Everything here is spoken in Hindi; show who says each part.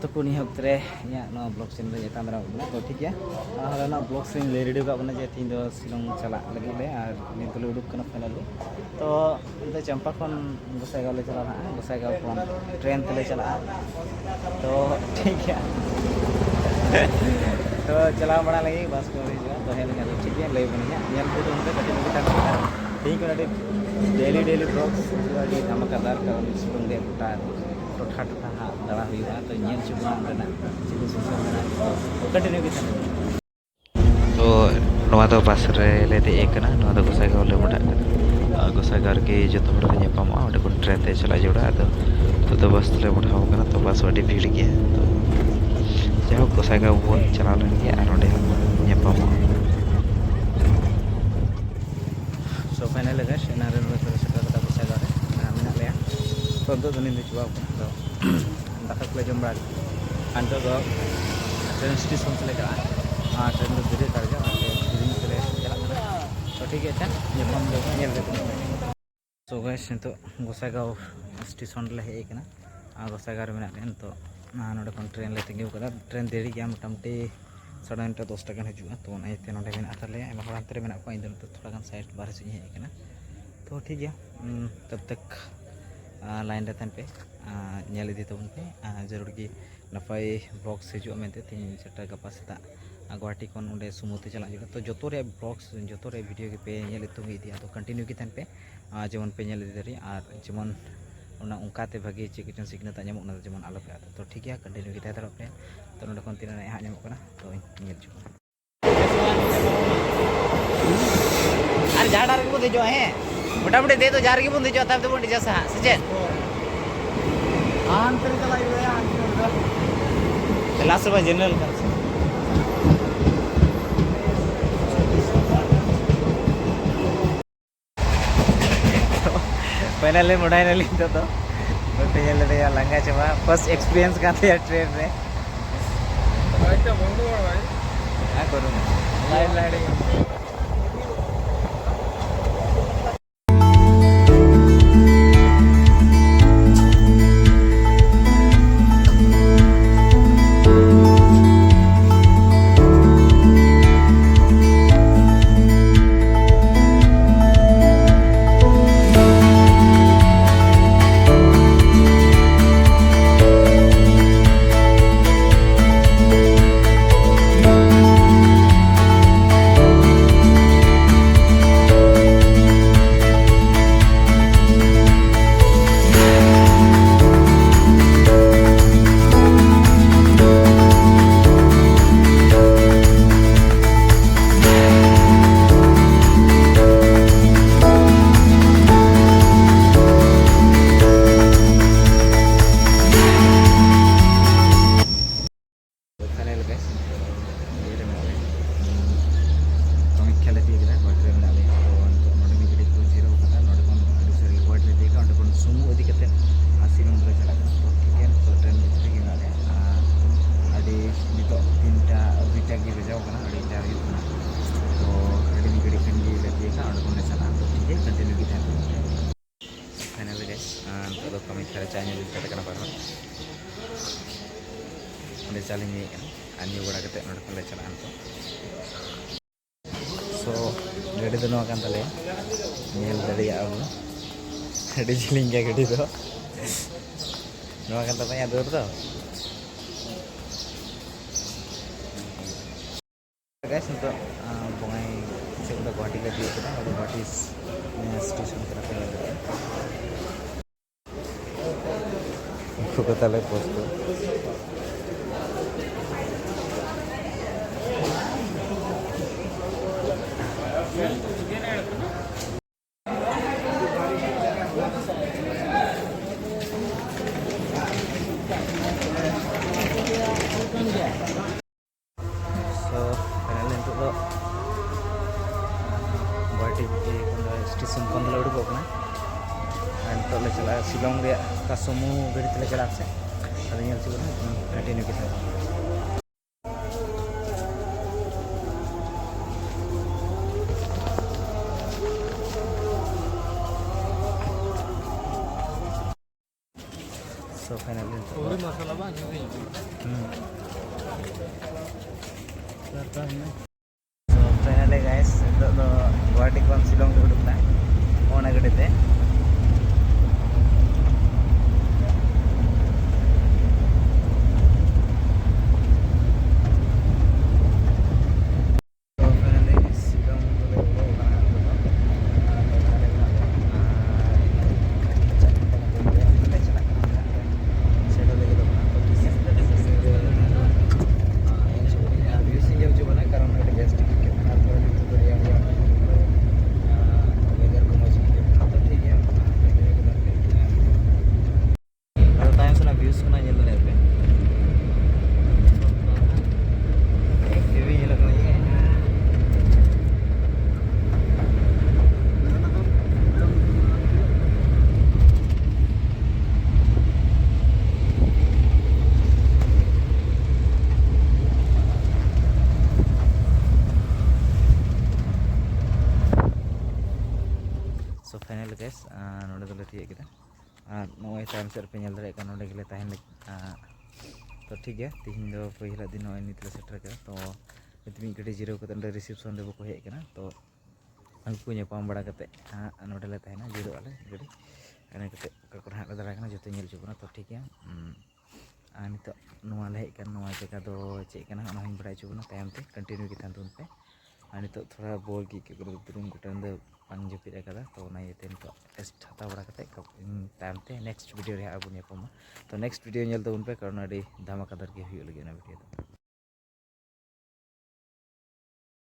Speaker 1: तो को निहब रे या नो ब्लॉग सेन रे ताम रा तो ठीक है हला ना ब्लॉग सेन ले रेडी का बना जे तीन दो सिलोंग चला लगे ले और नितले उडुक कना फाइनली तो इनते चंपा खन गोसाईगांव ले चला ना गोसाईगांव खन ट्रेन ते चला तो ठीक है तो चला बड़ा लगे बस को तो है तो ठीक है ले बनिया नेल को तो उनके कटे कटा ठीक है डेली ब्लॉग्स अभी धमाकेदार का सिलोंग दे उठा टोठा टोठा दड़ा हुआ तो नेल चुबना कंटिन्यू की तो नवा तो बस रे ले दे एक ना नवा तो गोसाईगांव ले मुडा गोसाईगांव के जतो हर ले पामा ओडे कोन ट्रेन ते चला जोड़ा तो बस ले उठाओ कना तो बस अडी भीड़ गया तो जाओ गोसाईगांव बोन चला लेन गया और ओडे ने पामा सो फाइनल है सेनारे रे सेटा गोसाईगांव रे मेना ले तो दो दिन दे चुवा तो दाका को जम बड़ा अंतो दो ट्रेन स्टेशन से लेकर ट्रेन दो धीरे कर जा तो ठीक है ये हम लोग नेल दे सो गाइस तो गोसाईगांव स्टेशन ले हे कना गोसाईगांव रे मेना लेन तो नोडे कोन ट्रेन ले तिंगु कदा ट्रेन देरी गया मोटामुटी 10:30 10 टका हजुआ तो नाइते नोडे मेना तले एमा हड़ांत रे मेना को इन तो थोड़ा गान साइड बाहर से हे कना तो ठीक है तब तक लाइन रे तन पे नेल इदी तबन पे जरूर की नफाई ब्लॉग्स हजुआ मेनते तीन सेटा गपा सेता गुवाहाटी कोन उंडे सुमुते चला जोड़ा तो जोतो रे ब्लॉग्स जोतो रे वीडियो के पे नेल तो इदी तो कंटिन्यू की तन पे जेमन पे नेल इदी दरी और जेमन उना उनकाते भागी चिकिचन सिग्नत आजम उना जेमन आलो पे तो ठीक है कंटिन्यू की तार पे तो नोडे कोन तीन हा नेम कना तो नेल छु अरे झाड़ा रे बुदे जो है मोटामुटी दे तो जार की बुंदी जो तब तो बुंदी जैसा सचे आंतर चला हुआ आंतर लास्ट में जनरल कर फाइनली मोडाइनली तो ले लंगा चबा फर्स्ट एक्सपीरियंस का थे ट्रेन रे भाई बंधु भाई हां करू लाइन लाइन चालिंग आनी बड़ा कते नोड को ले चला तो सो रेडी तो नवा कान तले नेल दरिया अब रेडी चिलिंग के गडी तो नवा कान तले दूर तो गाइस तो बंगाई से तो गुवाहाटी ले दिए था और गुवाहाटी स्टेशन तरफ ले गए को तले पोस्ट स्टेशन को उड़कोना तो ले चला शिलोंग का समू गड़ी ते चला से कंटिन्यू की So finally
Speaker 2: Uri masalah bang ini.
Speaker 1: So finally guys, itu tuh Guwahati kon Shillong duduk na, ona gede te. So finally Shillong duduk kana So finally guys, node dole thik kita noy time ser pe nyel dare kan node gele tahen to ठीक है तीन दो पहिला दिन noy nitla setter ka to mitmi gadi jiro ko tande reception re ko hej kana to angku nyapam bada kate node le tahena jiro ale gadi ana kate ko ha dara kana joto nyel chubuna to ठीक है nito noa le hej kan noa jaka do che kana ona hin bada chubuna tayam te continue ki tan tun pe nito thoda bol ki ke ko turun ko tande pang jepit akada to na yete nito test hataw bada kate tayam te next video re abun yapama to next video nyel tabun pe karon adi dhamaka dar ge huyug lagi na video